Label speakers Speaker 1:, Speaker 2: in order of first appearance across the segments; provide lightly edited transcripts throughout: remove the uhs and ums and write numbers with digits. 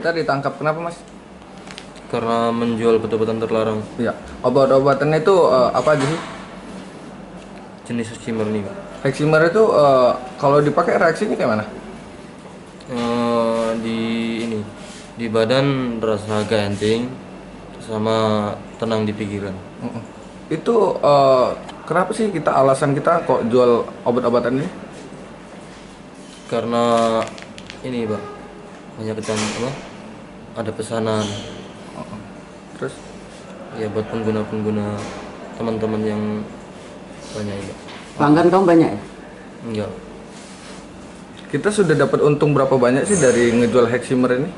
Speaker 1: Kita ditangkap kenapa, Mas?
Speaker 2: Karena menjual obat-obatan terlarang.
Speaker 1: Iya. Obat-obatannya itu apa aja sih?
Speaker 2: Jenis Heximer nih, Pak.
Speaker 1: Heximer itu kalau dipakai reaksinya kayak mana?
Speaker 2: Di badan rasa ganting sama tenang di pikiran.
Speaker 1: Itu kenapa sih alasan kita kok jual obat-obatan ini?
Speaker 2: Karena ini, Pak, banyak ada pesanan.
Speaker 1: Terus
Speaker 2: Ya buat pengguna-pengguna, teman-teman yang banyak ini.
Speaker 3: Pelanggan kamu banyak ya?
Speaker 2: Enggak.
Speaker 1: kita sudah dapat untung berapa banyak sih dari ngejual Heximer ini?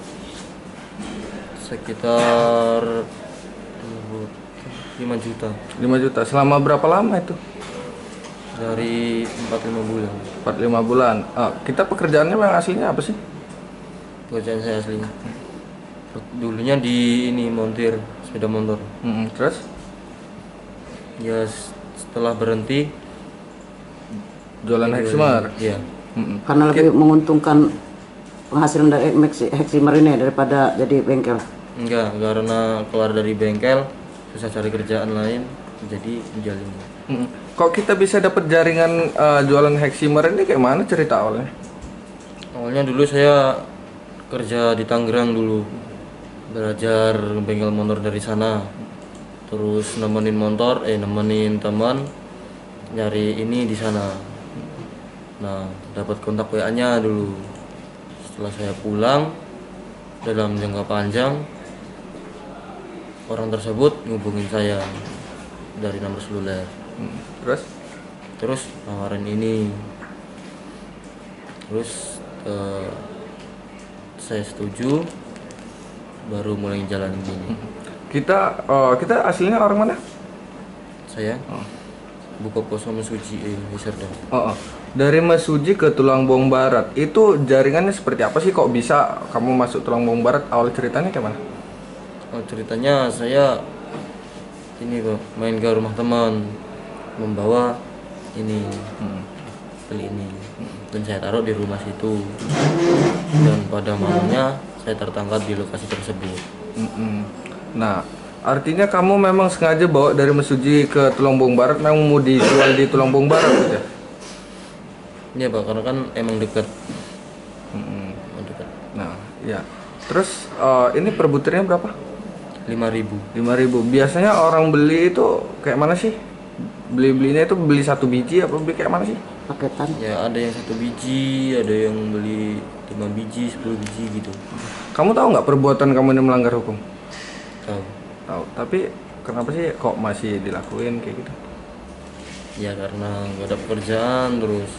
Speaker 2: Sekitar 5 juta
Speaker 1: 5 juta. Selama berapa lama itu?
Speaker 2: dari 4-5 bulan.
Speaker 1: 4-5 bulan. Kita pekerjaannya memang aslinya apa sih?
Speaker 2: Pekerjaan saya aslinya dulunya di montir sepeda motor.
Speaker 1: Terus?
Speaker 2: Ya setelah berhenti
Speaker 1: Jualan Heximer?
Speaker 2: Iya.
Speaker 3: Karena lebih menguntungkan penghasilan dari Heximer ini daripada jadi bengkel.
Speaker 2: Enggak, karena keluar dari bengkel susah cari kerjaan lain, jadi menjual ini.
Speaker 1: Kok kita bisa dapat jaringan jualan Heximer ini kayak mana cerita awalnya?
Speaker 2: Awalnya dulu saya kerja di Tangerang dulu, belajar bengkel motor dari sana, terus nemenin teman nyari ini di sana. Nah, dapat kontak WA-nya dulu. Setelah saya pulang dalam jangka panjang, orang tersebut ngubungin saya dari nomor seluler.
Speaker 1: Terus
Speaker 2: Nawarin ini. Terus saya setuju, baru mulai jalan gini.
Speaker 1: kita aslinya orang mana?
Speaker 2: Saya buka pos Mesuji Serdang.
Speaker 1: Dari Mesuji ke Tulungagung Barat itu jaringannya seperti apa sih? Kok bisa kamu masuk Tulungagung Barat? Awal ceritanya kayak mana?
Speaker 2: Ceritanya saya ini, Pak, main ke rumah teman, membawa ini beli ini, dan saya taruh di rumah situ. Dan pada malamnya saya tertangkap di lokasi tersebut.
Speaker 1: Nah, artinya kamu memang sengaja bawa dari Mesuji ke Tulungagung Barat, memang mau dijual di Tulungagung Barat gitu ya?
Speaker 2: Iya, Pak, karena kan emang dekat. Dekat.
Speaker 1: Nah, ya. Terus ini per butirnya berapa?
Speaker 2: 5.000.
Speaker 1: 5.000. Biasanya orang beli itu kayak mana sih? Belinya itu beli satu biji apa beli kayak mana sih?
Speaker 3: Paketan.
Speaker 2: Ya ada yang 1 biji, ada yang beli 5 biji, 10 biji gitu.
Speaker 1: Kamu tahu nggak perbuatan kamu ini melanggar hukum?
Speaker 2: Tahu.
Speaker 1: Tahu. Tapi kenapa sih kok masih dilakuin kayak gitu?
Speaker 2: Ya karena nggak ada pekerjaan, terus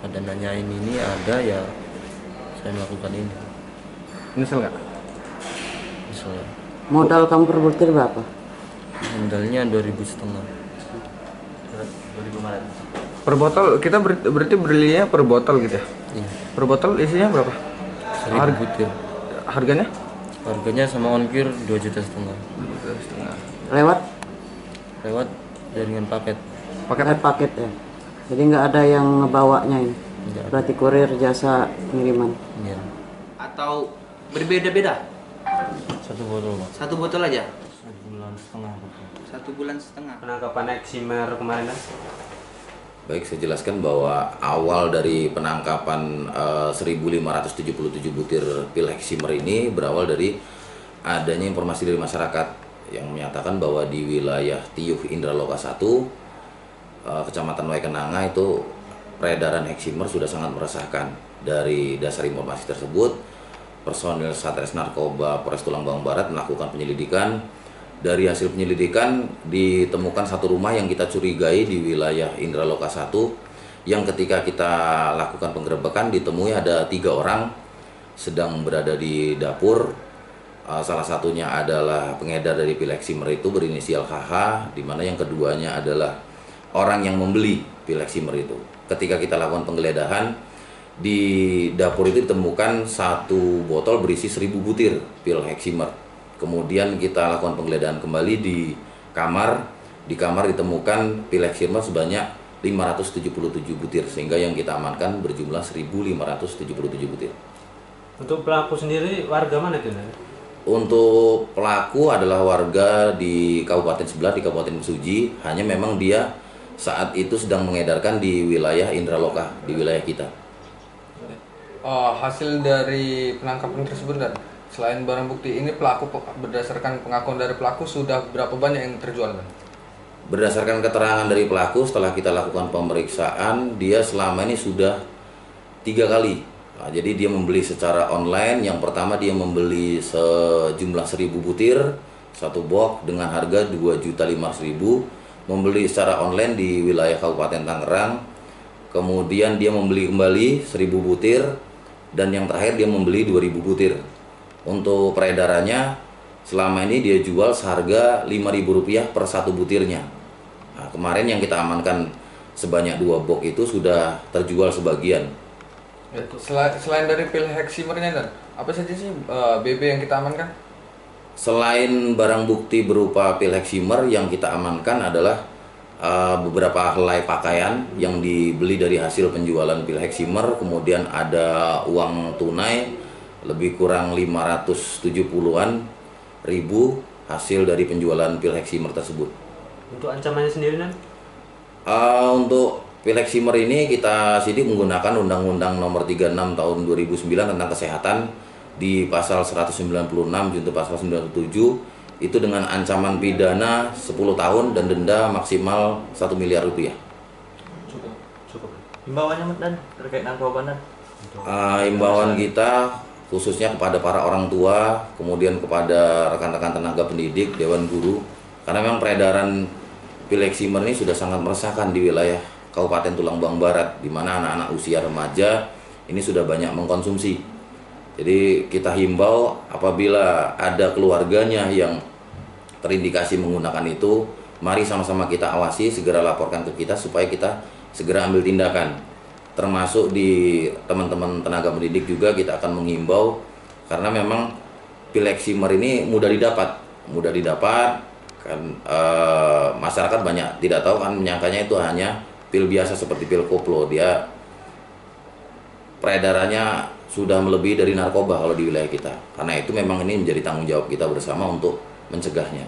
Speaker 2: ada nanyain ini ada, ya saya melakukan ini.
Speaker 1: Nyesel nggak?
Speaker 2: Misalnya
Speaker 3: Modal kamu per butir berapa?
Speaker 2: modalnya 2.500.
Speaker 1: Per botol kita berarti belinya per botol gitu ya?
Speaker 2: Iya.
Speaker 1: Per botol isinya berapa?
Speaker 2: 1.000 butir.
Speaker 1: Harganya?
Speaker 2: Harganya sama ongkir 2,5 juta.
Speaker 1: 2,5 juta.
Speaker 3: Lewat
Speaker 2: jaringan paket.
Speaker 3: paket ya. Jadi nggak ada yang ngebawanya ini.
Speaker 2: Nggak ada.
Speaker 3: Berarti kurir jasa pengiriman.
Speaker 2: Iya.
Speaker 4: Atau berbeda-beda?
Speaker 2: 1 botol, Pak.
Speaker 4: 1 botol aja?
Speaker 2: 1,5 bulan.
Speaker 4: 1 bulan setengah.
Speaker 5: Penangkapan Heximer kemarin kan?
Speaker 6: Baik, saya jelaskan bahwa awal dari penangkapan 1.577 butir pil Heximer ini berawal dari adanya informasi dari masyarakat yang menyatakan bahwa di wilayah Tiuh Indraloka 1, Kecamatan Waikenanga itu peredaran Heximer sudah sangat meresahkan. Dari dasar informasi tersebut, personil Satres Narkoba Polres Tulungagung Barat melakukan penyelidikan. Dari hasil penyelidikan ditemukan satu rumah yang kita curigai di wilayah Indraloka 1, yang ketika kita lakukan penggerebekan ditemui ada 3 orang sedang berada di dapur. Salah satunya adalah pengedar dari pil Heximer itu berinisial HH, di mana yang keduanya adalah orang yang membeli pil Heximer itu. Ketika kita lakukan penggeledahan di dapur itu ditemukan 1 botol berisi 1.000 butir pil Heximer. Kemudian kita lakukan penggeledahan kembali di kamar. Di kamar ditemukan pil Heximer sebanyak 577 butir, sehingga yang kita amankan berjumlah 1.577 butir.
Speaker 5: Untuk pelaku sendiri warga mana itu? Nan?
Speaker 6: Untuk pelaku adalah warga di kabupaten sebelah, di Kabupaten Mesuji. Hanya memang dia saat itu sedang mengedarkan di wilayah Indraloka, di wilayah kita.
Speaker 1: Hasil dari penangkapan tersebut dan selain barang bukti ini pelaku berdasarkan pengakuan dari pelaku sudah berapa banyak yang terjual dan?
Speaker 6: Berdasarkan keterangan dari pelaku setelah kita lakukan pemeriksaan, dia selama ini sudah 3 kali. Nah, jadi dia membeli secara online. Yang pertama dia membeli sejumlah 1.000 butir, satu box dengan harga 2.500.000. Membeli secara online di wilayah Kabupaten Tangerang. Kemudian dia membeli kembali 1.000 butir. Dan yang terakhir dia membeli 2.000 butir. Untuk peredarannya selama ini dia jual seharga Rp5.000 per satu butirnya. Nah, kemarin yang kita amankan sebanyak 2 box itu sudah terjual sebagian.
Speaker 1: Selain dari pil heksimernya dan apa saja sih BB yang kita amankan?
Speaker 6: Selain barang bukti berupa pil heksimer, yang kita amankan adalah beberapa helai pakaian yang dibeli dari hasil penjualan pil heksimer. Kemudian ada uang tunai lebih kurang 570-an ribu hasil dari penjualan pil heksimer tersebut.
Speaker 5: Untuk ancamannya sendiri, Nan?
Speaker 6: Untuk pil heksimer ini kita sidik menggunakan Undang-Undang Nomor 36 Tahun 2009 tentang Kesehatan di pasal 196 junto pasal 97 itu dengan ancaman pidana 10 tahun dan denda maksimal 1 miliar rupiah.
Speaker 5: Cukup.
Speaker 7: Himbauannya dan terkait narkoba dan
Speaker 6: Himbauan kita khususnya kepada para orang tua, kemudian kepada rekan-rekan tenaga pendidik, dewan guru, karena memang peredaran pil heksimer ini sudah sangat meresahkan di wilayah Kabupaten Tulang Bang Barat, di mana anak-anak usia remaja ini sudah banyak mengkonsumsi. Jadi kita himbau apabila ada keluarganya yang terindikasi menggunakan itu, mari sama-sama kita awasi, segera laporkan ke kita supaya kita segera ambil tindakan. Termasuk di teman-teman tenaga pendidik juga kita akan menghimbau, karena memang pil heksimer ini mudah didapat kan, masyarakat banyak tidak tahu kan, menyangkanya itu hanya pil biasa seperti pil koplo. Dia peredarannya sudah melebihi dari narkoba kalau di wilayah kita. Karena itu memang ini menjadi tanggung jawab kita bersama untuk mencegahnya.